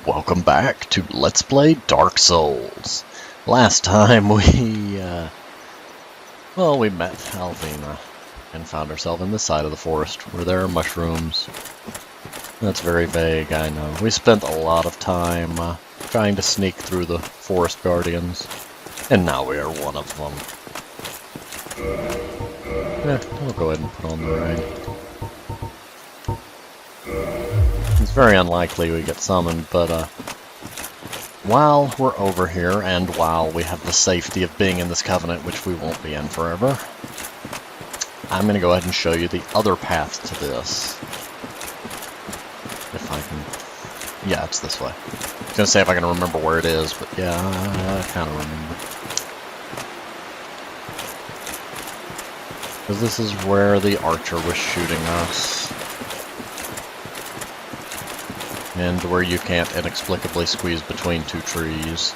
Welcome back to Let's Play Dark Souls. Last time we met Alvina and found ourselves in this side of the forest where there are mushrooms. That's very vague, I know. We spent a lot of time trying to sneak through the forest guardians, and now we are one of them. We'll go ahead and put on the rain. It's very unlikely we get summoned, but while we're over here, and while we have the safety of being in this covenant, which we won't be in forever, I'm going to go ahead and show you the other path to this. If I can... Yeah, it's this way. I was going to say if I can remember where it is, but yeah, I kind of remember. Because this is where the archer was shooting us. And where you can't inexplicably squeeze between two trees.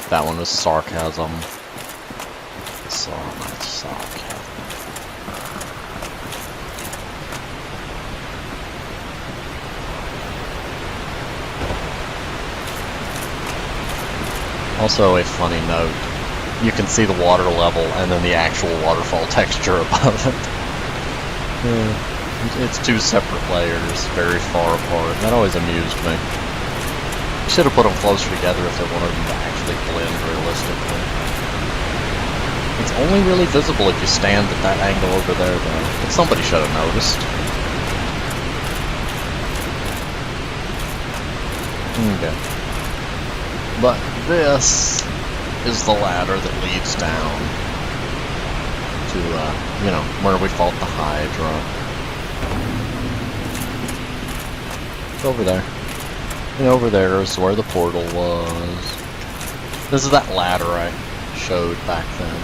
That one was sarcasm. So much sarcasm. Also a funny note, you can see the water level and then the actual waterfall texture above it. It's two separate layers, very far apart. That always amused me. You should have put them closer together if they wanted them to actually blend realistically. It's only really visible if you stand at that angle over there, though. But somebody should have noticed. Okay. But this is the ladder that leads down to, where we fought the Hydra. Over there. And over there is where the portal was. This is that ladder I showed back then.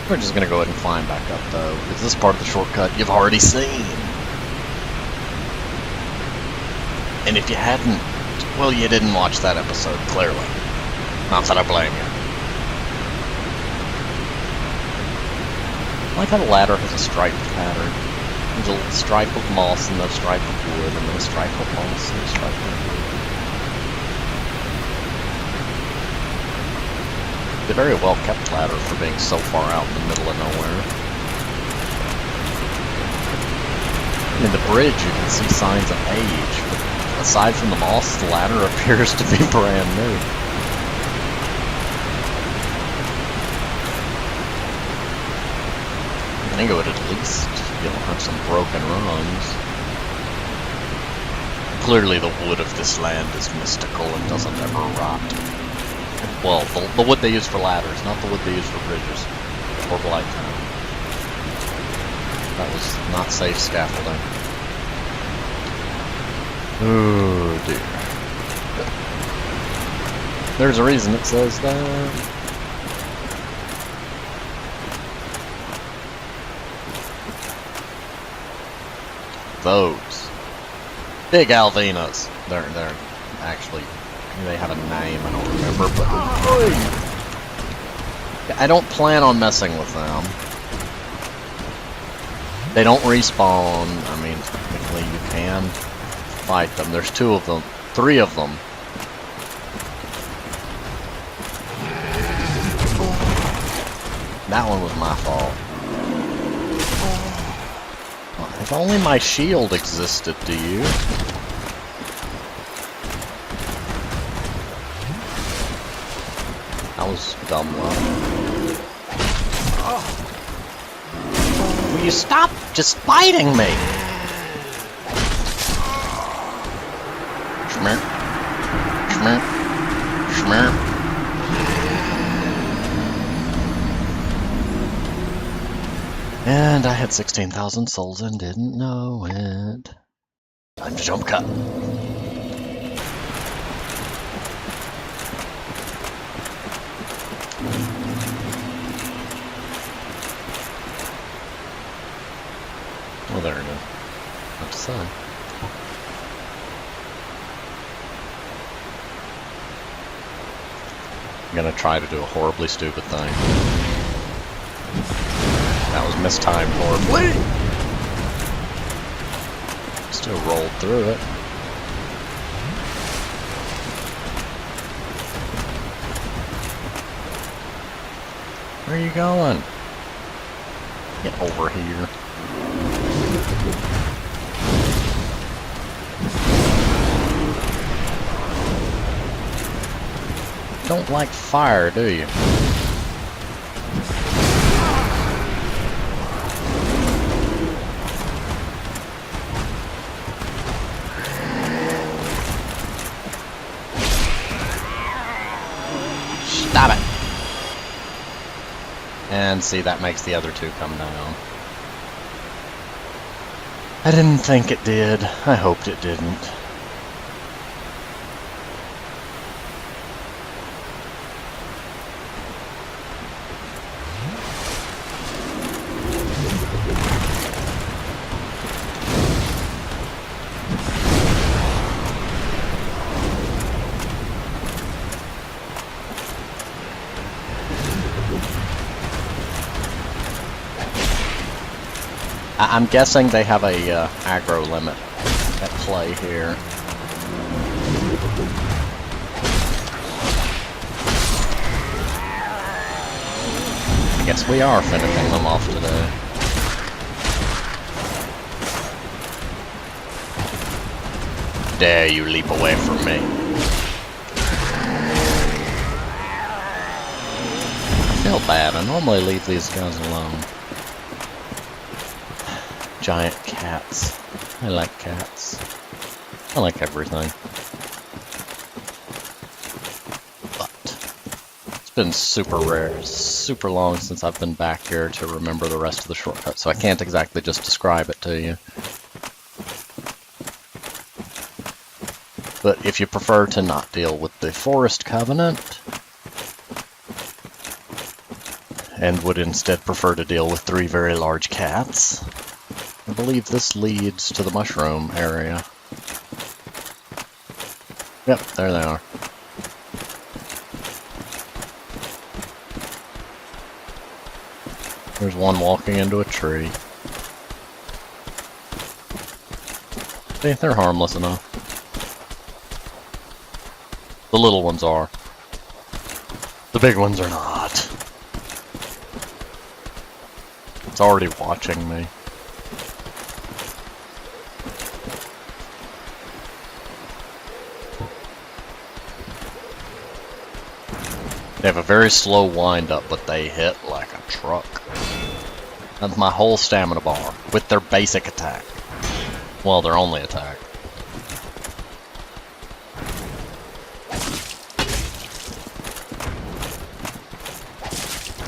We're just gonna go ahead and climb back up though, because this part of the shortcut you've already seen. And if you hadn't, well, you didn't watch that episode, clearly. Not that I blame you. I like how the ladder has a striped pattern. There's a stripe of moss and a stripe of wood, and then a stripe of moss and a stripe of wood. It's a very well kept ladder for being so far out in the middle of nowhere. In the bridge you can see signs of age, but aside from the moss, the ladder appears to be brand new. I think it would at least, have some broken rungs. Clearly the wood of this land is mystical and doesn't ever rot. Well, the wood they use for ladders, not the wood they use for bridges. Or blight time. That was not safe scaffolding. Oh dear. There's a reason it says that. Those big Alvinas. They're actually, they have a name I don't remember, but I don't plan on messing with them. They don't respawn. I mean, technically you can fight them. There's two of them, three of them. That one was my fault. If only my shield existed, do you? That was dumb luck. Will you stop just fighting me? Schmerp. Schmerp. Schmerp. And I had 16,000 souls and didn't know it. Time to jump cut. Oh, there we go. Not to say. I'm gonna try to do a horribly stupid thing. That was mistimed horribly. Still rolled through it. Where are you going? Get over here. Don't like fire, do you? Stop it! And see, that makes the other two come down. I didn't think it did. I hoped it didn't. I'm guessing they have a aggro limit at play here. I guess we are finishing them off today. Dare you leap away from me. I feel bad. I normally leave these guys alone. Giant cats. I like cats. I like everything. But it's been super rare, super long since I've been back here to remember the rest of the shortcut, so I can't exactly just describe it to you. But if you prefer to not deal with the Forest Covenant, and would instead prefer to deal with 3 very large cats, I believe this leads to the mushroom area. Yep, there they are. There's one walking into a tree. See, they're harmless enough. The little ones are. The big ones are not. It's already watching me. They have a very slow wind-up, but they hit like a truck. That's my whole stamina bar, with their basic attack. Well, their only attack.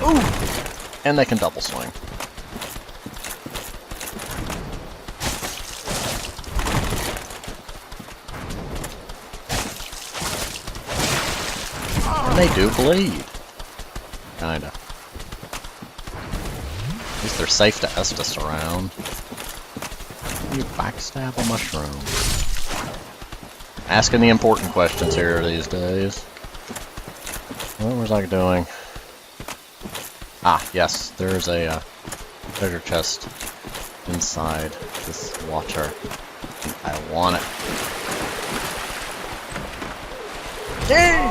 Ooh! And they can double swing. They do bleed. Kinda. At least they're safe to Estus around. You backstab a mushroom. Asking the important questions here these days. What was I doing? Ah, yes, there's a treasure chest inside this water. I want it. Yay!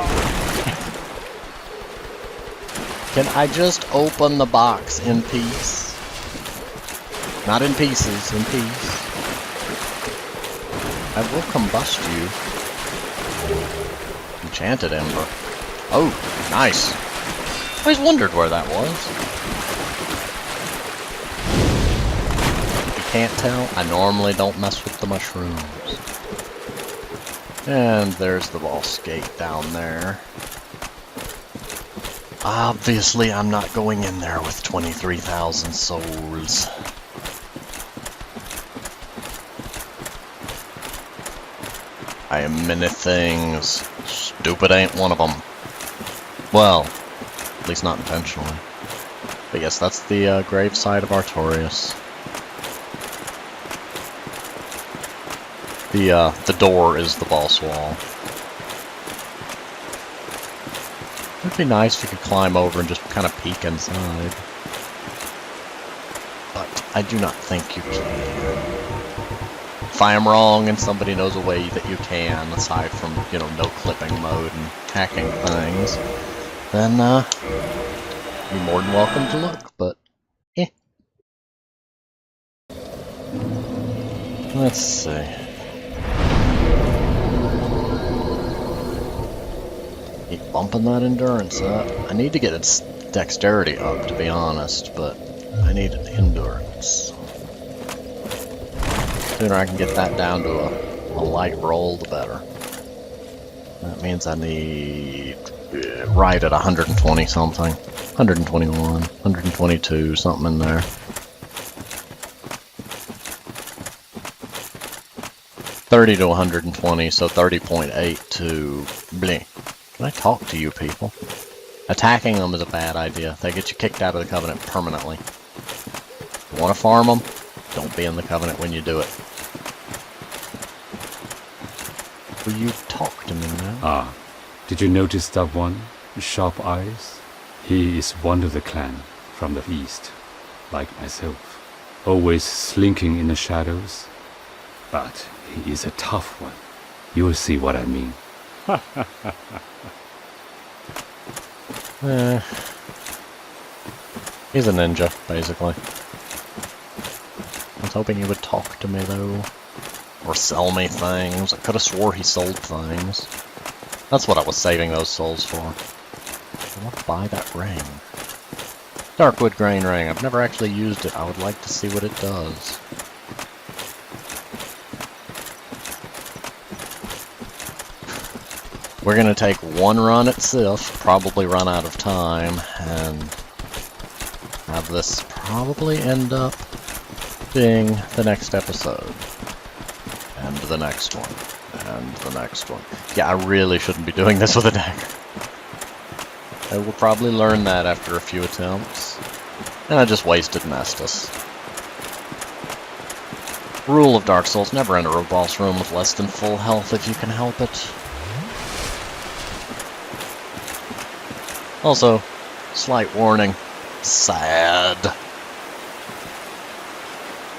Can I just open the box in peace? Not in pieces, in peace. I will combust you. Enchanted Ember. Oh, nice. I always wondered where that was. If you can't tell, I normally don't mess with the mushrooms. And there's the boss gate down there. Obviously, I'm not going in there with 23,000 souls. I am many things. Stupid ain't one of them. Well, at least not intentionally. But yes, that's the graveside of Artorias. The door is the boss wall. It'd be nice if you could climb over and just kind of peek inside. But I do not think you can. If I am wrong and somebody knows a way that you can, aside from, you know, no clipping mode and hacking things, then You're more than welcome to look, but eh. Let's see. Keep bumping that endurance up. I need to get its dexterity up, to be honest, but I need endurance. The sooner I can get that down to a light roll, the better. That means I need right at 120 something. 121, 122, something in there. 30 to 120, so 30.8 to bleh. Can I talk to you people? Attacking them is a bad idea. They get you kicked out of the Covenant permanently. You want to farm them? Don't be in the Covenant when you do it. Will you talk to me now? Ah, did you notice that one? Sharp eyes? He is one of the clan from the east, like myself. Always slinking in the shadows. But he is a tough one. You will see what I mean. He's a ninja, basically. I was hoping he would talk to me, though. Or sell me things. I could have swore he sold things. That's what I was saving those souls for. I want to buy that ring. Darkwood Grain Ring. I've never actually used it. I would like to see what it does. We're going to take one run at Sif, probably run out of time, and have this probably end up being the next episode. And the next one. And the next one. Yeah, I really shouldn't be doing this with a dagger. I will probably learn that after a few attempts. And I just wasted Nestus. Rule of Dark Souls, never enter a boss room with less than full health if you can help it. Also, slight warning, sad.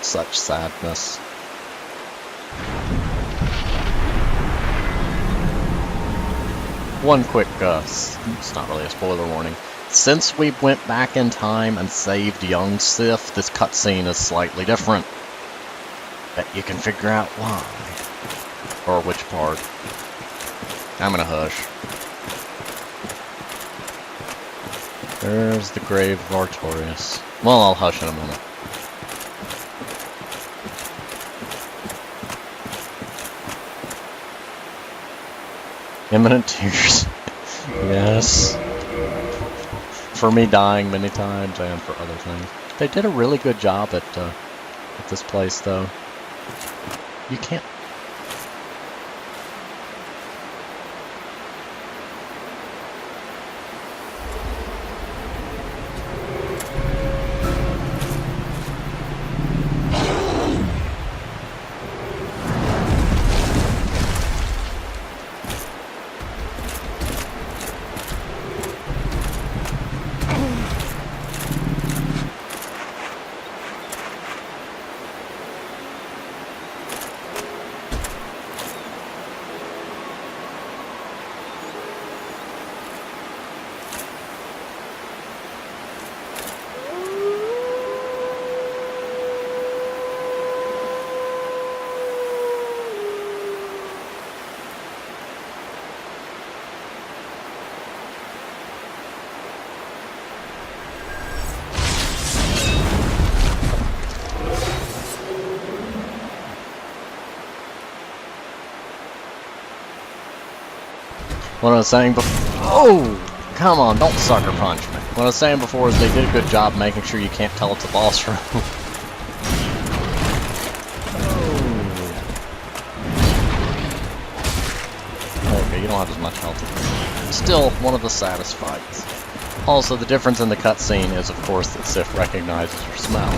Such sadness. One quick, it's not really a spoiler warning. Since we went back in time and saved young Sif, this cutscene is slightly different. Bet you can figure out why. Or which part. I'm gonna hush. There's the grave of Artorias. Well, I'll hush in a minute. Imminent tears. Yes. For me dying many times and for other things. They did a really good job at this place, though. You can't... What I was saying before... Oh! Come on, don't sucker punch me. What I was saying before is they did a good job making sure you can't tell it's a boss room. Okay, you don't have as much health. Still, one of the saddest fights. Also, the difference in the cutscene is, of course, that Sif recognizes your smell.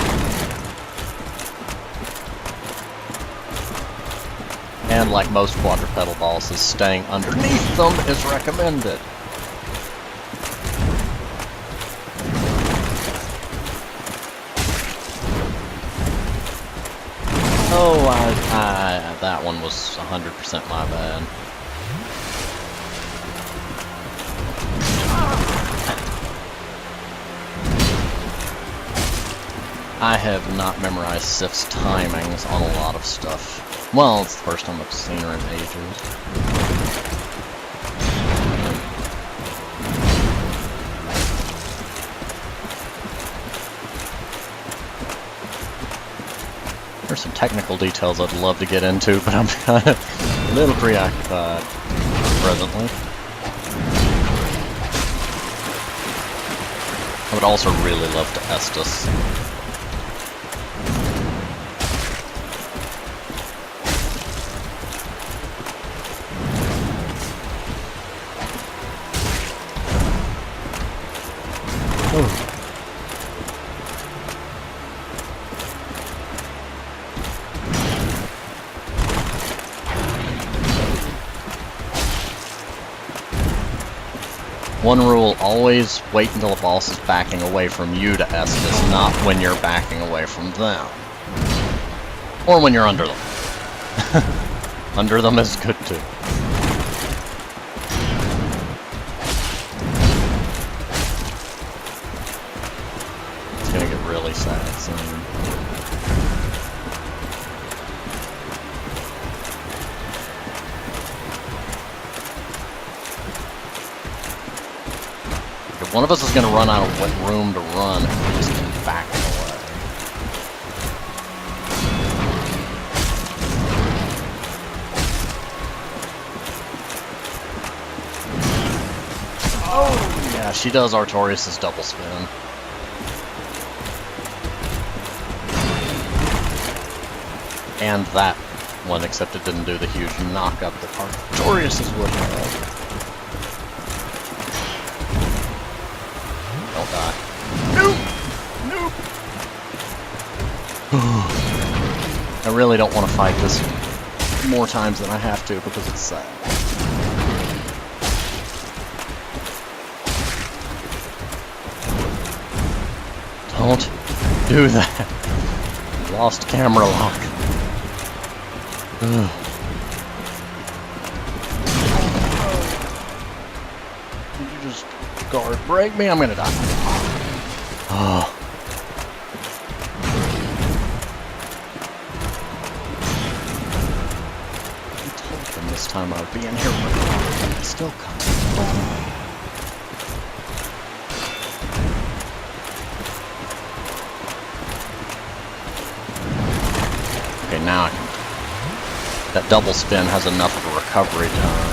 And like most quadrupedal bosses, staying underneath them is recommended. Oh, that one was 100% my bad. I have not memorized Sif's timings on a lot of stuff. Well, it's the first time I've seen her in ages. There's some technical details I'd love to get into, but I'm kind of a little preoccupied presently. I would also really love to Estus. Oh. One rule, always wait until the boss is backing away from you to Estus, not when you're backing away from them. Or when you're under them. Under them is good too. It's gonna get really sad soon. One of us is going to run out of room to run if we just keep backing away. Oh! Yeah, she does Artorias' double spin. And that one, except it didn't do the huge knock-up that Artorias would have. Don't die. Nope! Nope! I really don't want to fight this more times than I have to because it's sad. Don't do that. Lost camera lock. Ugh. Did you just guard break me? I'm gonna die. Oh. I told them this time I would be in here, but it's still coming. Okay, now I can. That double spin has enough of a recovery time.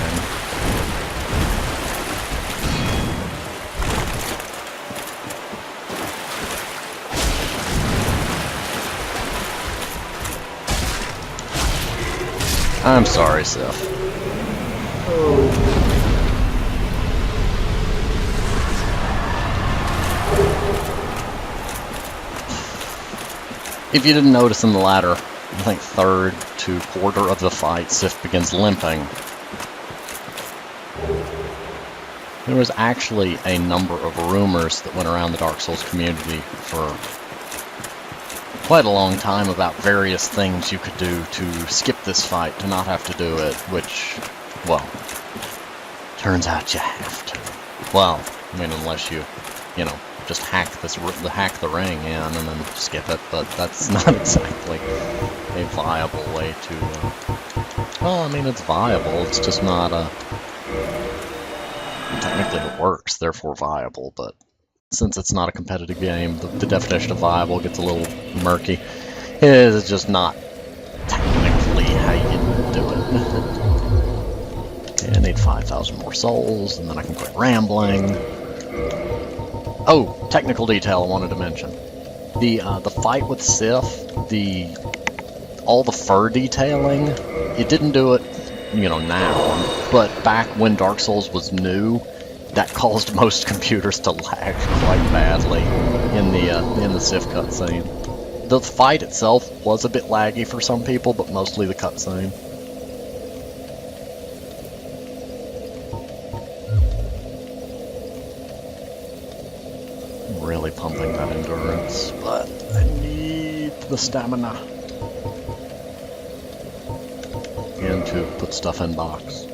I'm sorry, Sif. If you didn't notice in the latter, I think third to quarter of the fight, Sif begins limping. There was actually a number of rumors that went around the Dark Souls community for quite a long time about various things you could do to skip this fight, to not have to do it, which, well, turns out you have to. Well, I mean, unless you know, just hack the ring in and then skip it, but that's not exactly a viable way to, well, I mean, it's viable, it's just not technically it works, therefore viable, but since it's not a competitive game, the definition of viable gets a little murky. It is just not technically how you do it. Okay, I need 5,000 more souls, and then I can quit rambling. Oh, technical detail I wanted to mention. The fight with Sif, all the fur detailing, it didn't do it, you know, now, but back when Dark Souls was new, that caused most computers to lag quite badly in the Sif cutscene. The fight itself was a bit laggy for some people, but mostly the cutscene. I'm really pumping that endurance, but I need the stamina. And to put stuff in box.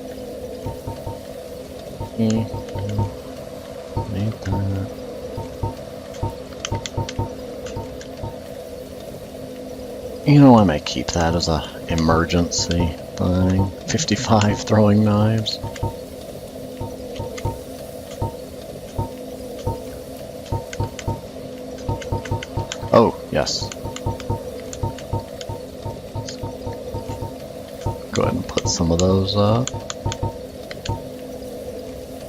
Need that. You know, I may keep that as a emergency thing. 55 throwing knives. Oh, yes. Go ahead and put some of those up.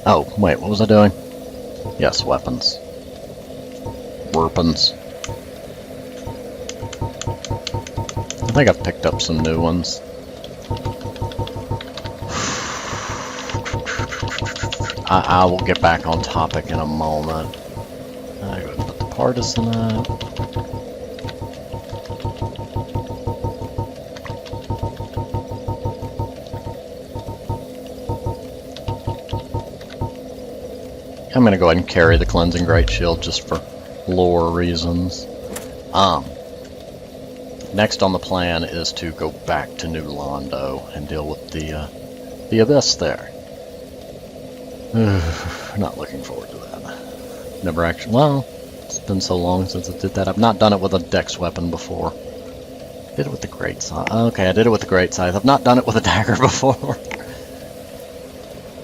Oh, wait, what was I doing? Yes, weapons. Weapons. I think I've picked up some new ones. I will get back on topic in a moment. I go put the partisan up. I'm gonna go ahead and carry the cleansing great shield just for lore reasons. Next on the plan is to go back to New Londo and deal with the abyss there. Not looking forward to that. Never actually. Well, it's been so long since I did that. I've not done it with a dex weapon before. Did it with the great scythe. Okay, I did it with the great scythe. I've not done it with a dagger before.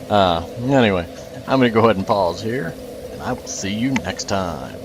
Anyway, I'm gonna go ahead and pause here, and I will see you next time.